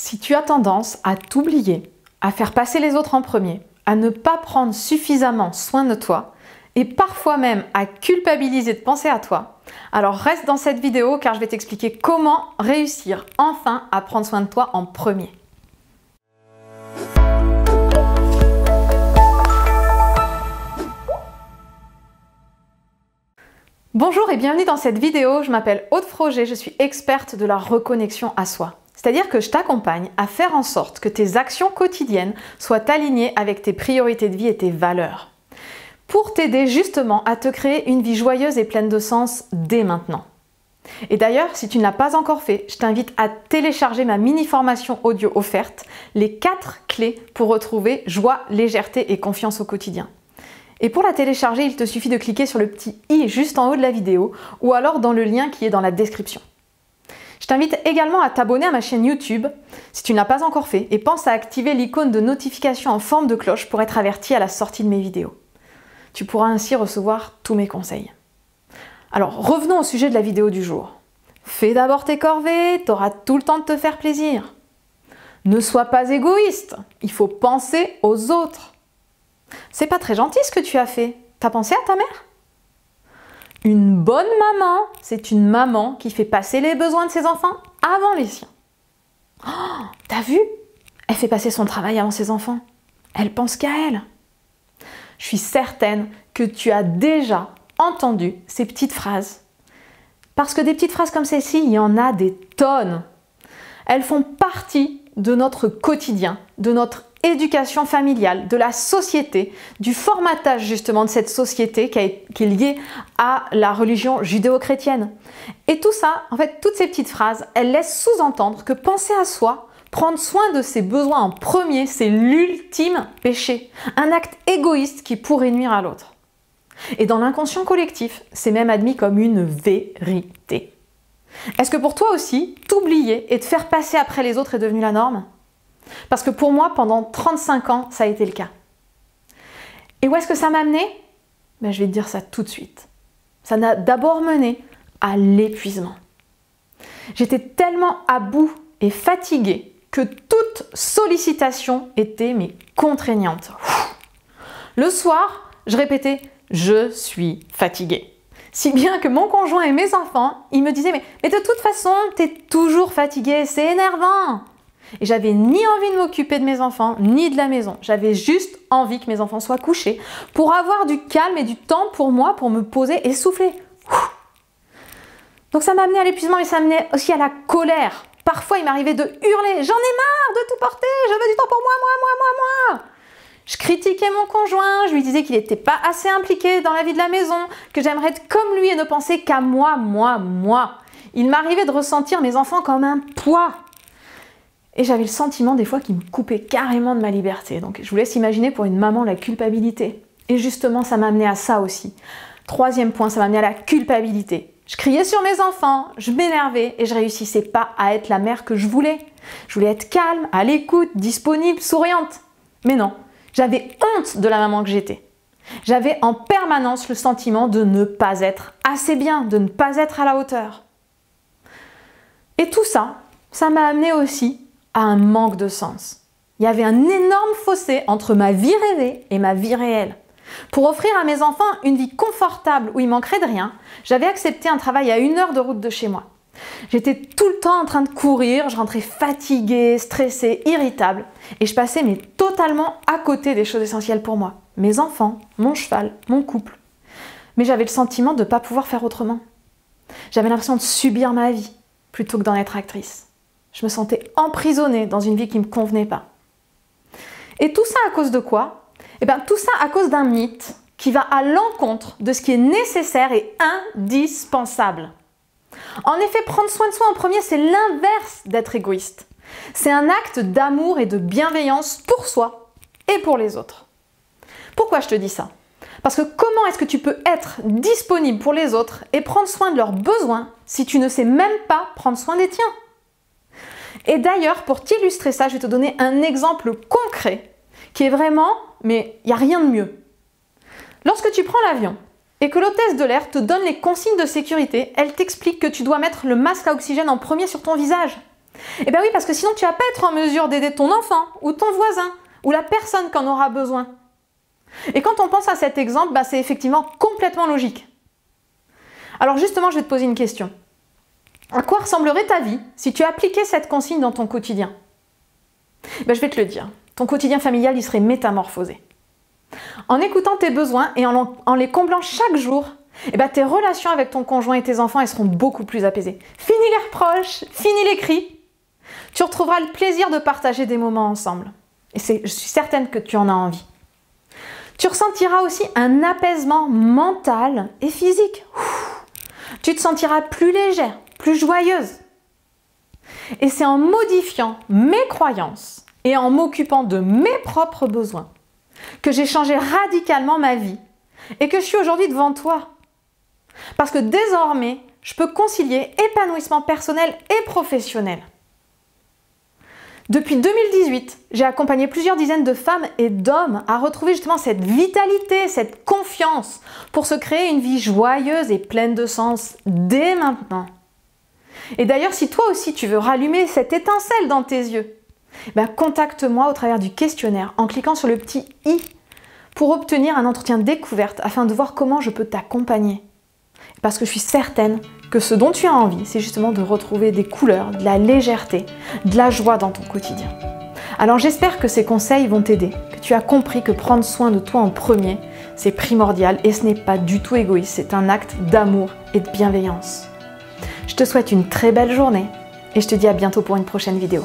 Si tu as tendance à t'oublier, à faire passer les autres en premier, à ne pas prendre suffisamment soin de toi et parfois même à culpabiliser de penser à toi, alors reste dans cette vidéo car je vais t'expliquer comment réussir enfin à prendre soin de toi en premier. Bonjour et bienvenue dans cette vidéo, je m'appelle Aude Froger, je suis experte de la reconnexion à soi. C'est-à-dire que je t'accompagne à faire en sorte que tes actions quotidiennes soient alignées avec tes priorités de vie et tes valeurs. Pour t'aider justement à te créer une vie joyeuse et pleine de sens dès maintenant. Et d'ailleurs, si tu ne l'as pas encore fait, je t'invite à télécharger ma mini-formation audio offerte, les 4 clés pour retrouver joie, légèreté et confiance au quotidien. Et pour la télécharger, il te suffit de cliquer sur le petit i juste en haut de la vidéo ou alors dans le lien qui est dans la description. Je t'invite également à t'abonner à ma chaîne YouTube si tu ne l'as pas encore fait et pense à activer l'icône de notification en forme de cloche pour être averti à la sortie de mes vidéos. Tu pourras ainsi recevoir tous mes conseils. Alors revenons au sujet de la vidéo du jour. Fais d'abord tes corvées, tu auras tout le temps de te faire plaisir. Ne sois pas égoïste, il faut penser aux autres. C'est pas très gentil ce que tu as fait. T'as pensé à ta mère ? Une bonne maman, c'est une maman qui fait passer les besoins de ses enfants avant les siens. Oh, t'as vu ? Elle fait passer son travail avant ses enfants. Elle pense qu'à elle. Je suis certaine que tu as déjà entendu ces petites phrases. Parce que des petites phrases comme celle-ci, il y en a des tonnes. Elles font partie de notre quotidien, de notre éducation familiale, de la société, du formatage justement de cette société qui est liée à la religion judéo-chrétienne. Et tout ça, en fait, toutes ces petites phrases, elles laissent sous-entendre que penser à soi, prendre soin de ses besoins en premier, c'est l'ultime péché. Un acte égoïste qui pourrait nuire à l'autre. Et dans l'inconscient collectif, c'est même admis comme une vérité. Est-ce que pour toi aussi, t'oublier et te faire passer après les autres est devenu la norme ? Parce que pour moi, pendant 35 ans, ça a été le cas. Et où est-ce que ça m'a amené ? Ben, je vais te dire ça tout de suite. Ça m'a d'abord mené à l'épuisement. J'étais tellement à bout et fatiguée que toute sollicitation était contraignante. Le soir, je répétais « je suis fatiguée ». Si bien que mon conjoint et mes enfants, ils me disaient « mais de toute façon, t'es toujours fatiguée, c'est énervant ». Et j'avais ni envie de m'occuper de mes enfants, ni de la maison. J'avais juste envie que mes enfants soient couchés pour avoir du calme et du temps pour moi, pour me poser et souffler. Donc ça m'a amené à l'épuisement, mais ça m'a amené aussi à la colère. Parfois, il m'arrivait de hurler « j'en ai marre de tout porter, je veux du temps pour moi !» Je critiquais mon conjoint, je lui disais qu'il n'était pas assez impliqué dans la vie de la maison, que j'aimerais être comme lui et ne penser qu'à moi. Il m'arrivait de ressentir mes enfants comme un poids. Et j'avais le sentiment des fois qu'ils me coupaient carrément de ma liberté. Donc je vous laisse imaginer pour une maman la culpabilité. Et justement, ça m'a amené à ça aussi. Troisième point, ça m'a amené à la culpabilité. Je criais sur mes enfants, je m'énervais et je réussissais pas à être la mère que je voulais. Je voulais être calme, à l'écoute, disponible, souriante. Mais non, j'avais honte de la maman que j'étais. J'avais en permanence le sentiment de ne pas être assez bien, de ne pas être à la hauteur. Et tout ça, ça m'a amené aussi à un manque de sens. Il y avait un énorme fossé entre ma vie rêvée et ma vie réelle. Pour offrir à mes enfants une vie confortable où il manquerait de rien, j'avais accepté un travail à 1 heure de route de chez moi. J'étais tout le temps en train de courir, je rentrais fatiguée, stressée, irritable et je passais totalement à côté des choses essentielles pour moi. Mes enfants, mon cheval, mon couple. Mais j'avais le sentiment de ne pas pouvoir faire autrement. J'avais l'impression de subir ma vie plutôt que d'en être actrice. Je me sentais emprisonnée dans une vie qui ne me convenait pas. Et tout ça à cause de quoi ? Tout ça à cause d'un mythe qui va à l'encontre de ce qui est nécessaire et indispensable. En effet, prendre soin de soi en premier, c'est l'inverse d'être égoïste. C'est un acte d'amour et de bienveillance pour soi et pour les autres. Pourquoi je te dis ça ? Parce que comment est-ce que tu peux être disponible pour les autres et prendre soin de leurs besoins si tu ne sais même pas prendre soin des tiens ? Et d'ailleurs, pour t'illustrer ça, je vais te donner un exemple concret qui est vraiment, mais il n'y a rien de mieux. Lorsque tu prends l'avion et que l'hôtesse de l'air te donne les consignes de sécurité, elle t'explique que tu dois mettre le masque à oxygène en premier sur ton visage. Eh bien oui, parce que sinon tu vas pas être en mesure d'aider ton enfant ou ton voisin ou la personne qui en aura besoin. Et quand on pense à cet exemple, c'est effectivement complètement logique. Alors justement, je vais te poser une question. À quoi ressemblerait ta vie si tu appliquais cette consigne dans ton quotidien? Je vais te le dire. Ton quotidien familial, il serait métamorphosé. En écoutant tes besoins et en les comblant chaque jour, tes relations avec ton conjoint et tes enfants, elles seront beaucoup plus apaisées. Fini les reproches, fini les cris. Tu retrouveras le plaisir de partager des moments ensemble. Et je suis certaine que tu en as envie. Tu ressentiras aussi un apaisement mental et physique. Tu te sentiras plus légère, plus joyeuse. Et c'est en modifiant mes croyances et en m'occupant de mes propres besoins que j'ai changé radicalement ma vie et que je suis aujourd'hui devant toi. Parce que désormais, je peux concilier épanouissement personnel et professionnel. Depuis 2018, j'ai accompagné plusieurs dizaines de femmes et d'hommes à retrouver justement cette vitalité, cette confiance pour se créer une vie joyeuse et pleine de sens dès maintenant. Et d'ailleurs, si toi aussi tu veux rallumer cette étincelle dans tes yeux, contacte-moi au travers du questionnaire en cliquant sur le petit i pour obtenir un entretien découverte afin de voir comment je peux t'accompagner. Parce que je suis certaine que ce dont tu as envie, c'est justement de retrouver des couleurs, de la légèreté, de la joie dans ton quotidien. Alors j'espère que ces conseils vont t'aider, que tu as compris que prendre soin de toi en premier, c'est primordial et ce n'est pas du tout égoïste, c'est un acte d'amour et de bienveillance. Je te souhaite une très belle journée et je te dis à bientôt pour une prochaine vidéo.